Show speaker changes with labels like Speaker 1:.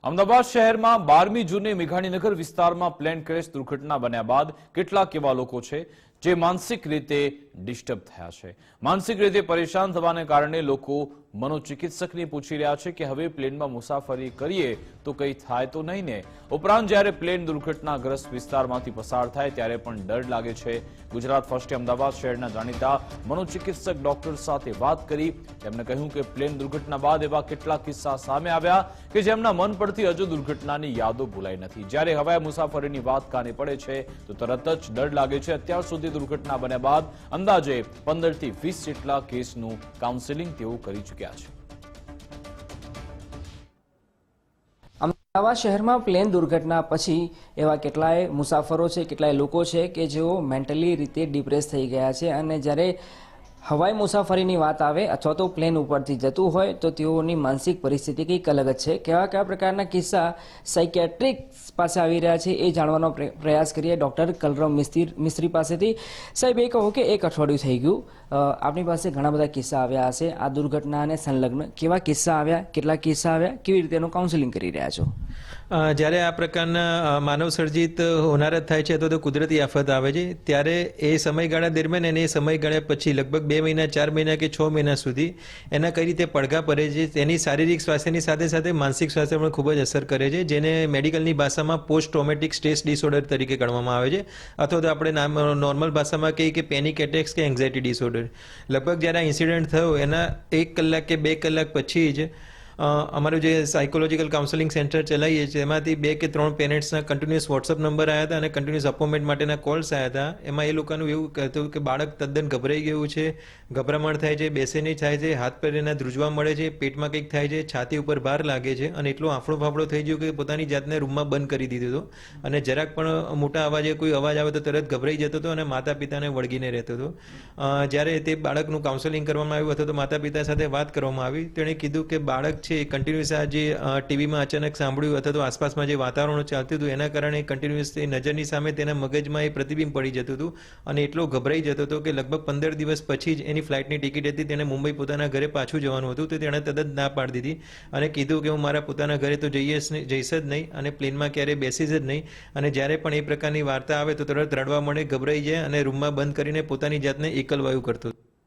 Speaker 1: અમદાવાદ શહેરમાં 12મી જૂને મેઘાણીનગર વિસ્તારમાં પ્લેન ક્રેશ દુર્ઘટના બન્યા બાદ કેટલાક એવા લોકો છે જે માનસિક રીતે ડિસ્ટર્બ થયા છે। માનસિક રીતે પરેશાન થવાને કારણે લોકો મનોચિકિત્સકને પૂછી રહ્યા છે કે હવે પ્લેનમાં મુસાફરી કરીએ તો કંઈ થાય તો નહીં ને। ઉપરાંત જ્યારે પ્લેન દુર્ઘટનાગ્રસ્ત વિસ્તારમાંથી પસાર થાય ત્યારે પણ ડર લાગે છે। ગુજરાત ફર્સ્ટે અમદાવાદ શહેરના જાણીતા મનોચિકિત્સક ડોક્ટર સાથે વાત કરી। તેમણે કહ્યું કે પ્લેન દુર્ઘટના બાદ એવા કેટલાક કિસ્સા સામે આવ્યા કે જેમના મન પરથી હજુ દુર્ઘટનાની યાદો ભૂલાઈ નથી। જ્યારે હવાઈ મુસાફરીની વાત કાને પડે છે તો તરત જ ડર લાગે છે। અત્યાર સુધી દુર્ઘટના બન્યા બાદ અંદાજે 15 થી 20 જેટલા કેસનું કાઉન્સેલિંગ તેઓ કરી ચૂક્યા છે।
Speaker 2: અમદાવાદ શહેરમાં પ્લેન દુર્ઘટના પછી એવા કેટલાય મુસાફરો છે, કેટલાય લોકો છે કે જેઓ મેન્ટલી રીતે ડિપ્રેસ થઈ ગયા છે અને જ્યારે હવાઈ મુસાફરીની વાત આવે અથવા તો પ્લેન ઉપરથી જતું હોય તો તેઓની માનસિક પરિસ્થિતિ કંઈક અલગ જ છે। કયા પ્રકારના કિસ્સા સાયકેટ્રિક પાસે આવી રહ્યા છે એ જાણવાનો પ્રયાસ કરીએ ડૉક્ટર કલરવ મિસ્ત્રી પાસેથી। સાહેબ, એ કહો કે એક અઠવાડિયું થઈ ગયું, આપની પાસે ઘણા બધા કિસ્સા આવ્યા હશે આ દુર્ઘટનાને સંલગ્ન। કેવા કિસ્સા આવ્યા, કેટલા કિસ્સા આવ્યા, કેવી રીતે એનું કાઉન્સેલિંગ કરી રહ્યા છો?
Speaker 3: જ્યારે આ પ્રકારના માનવ સર્જિત હોનારત થાય છે અથવા તો કુદરતી આફત આવે છે ત્યારે એ સમયગાળા દરમિયાન અને એ સમયગાળા પછી લગભગ 2 મહિના 4 મહિના કે 6 મહિના સુધી એના કઈ રીતે પડઘા પડે છે તેની શારીરિક સ્વાસ્થ્યની સાથે સાથે માનસિક સ્વાસ્થ્ય પણ ખૂબ જ અસર કરે છે, જેને મેડિકલની ભાષામાં પોસ્ટ ટ્રોમેટિક સ્ટ્રેસ ડિસઓર્ડર તરીકે ગણવામાં આવે છે અથવા તો આપણે નોર્મલ ભાષામાં કહીએ કે પેનિક એટેક્સ કે એન્ઝાયટી ડિસઓર્ડર। લગભગ જ્યારે આ ઇન્સિડન્ટ થયો એના 1 કલાક કે 2 કલાક પછી જ અમારું જે સાયકોલોજીકલ કાઉન્સેલિંગ સેન્ટર ચલાવીએ છીએ એમાંથી 2 કે 3 પેરેન્ટ્સના કન્ટિન્યુઅસ વોટ્સઅપ નંબર આવ્યા હતા અને કન્ટિન્યુઅસ અપોઇન્ટમેન્ટ માટેના કોલ્સ આવ્યા હતા। એમાં એ લોકોનું એવું કહેતું કે બાળક તદ્દન ગભરાઈ ગયું છે, ગભરામણ થાય છે, બેસેની થાય છે, હાથ પગ એના ધ્રુજવા મળે છે, પેટમાં કંઈક થાય છે, છાતી ઉપર ભાર લાગે છે અને એટલો આફળો ફાફડો થઈ ગયો કે પોતાની જાતને રૂમમાં બંધ કરી દીધો હતો અને જરાક પણ મોટા અવાજે કોઈ અવાજ આવે તો તરત ગભરાઈ જતો હતો અને માતા પિતાને વળગીને રહેતો હતો। જ્યારે તે બાળકનું કાઉન્સેલિંગ કરવામાં આવ્યું અથવા તો માતા પિતા સાથે વાત કરવામાં આવી, તેણે કીધું કે બાળક છે કન્ટિન્યુઅસ આ જે ટીવીમાં અચાનક સાંભળ્યું અથવા તો આસપાસમાં જે વાતાવરણ ચાલતું હતું એના કારણે કન્ટિન્યુઅસ નજરની સામે તેના મગજમાં એ પ્રતિબિંબ પડી જતું હતું અને એટલો ગભરાઈ જતો હતો કે લગભગ 15 દિવસ પછી જ એની ફ્લાઇટની ટિકિટ હતી, તેને મુંબઈ પોતાના ઘરે પાછું જવાનું હતું તો તેણે તદ્દન ના પાડી દીધી અને કીધું કે હું મારા પોતાના ઘરે તો જઈશ જ નહીં અને પ્લેનમાં ક્યારેય બેસીશ જ નહીં। અને જ્યારે પણ એ પ્રકારની વાર્તા આવે તો તરત રડવા મળે, ગભરાઈ જાય અને રૂમમાં બંધ કરીને પોતાની જાતને એકલવાયું કરતો।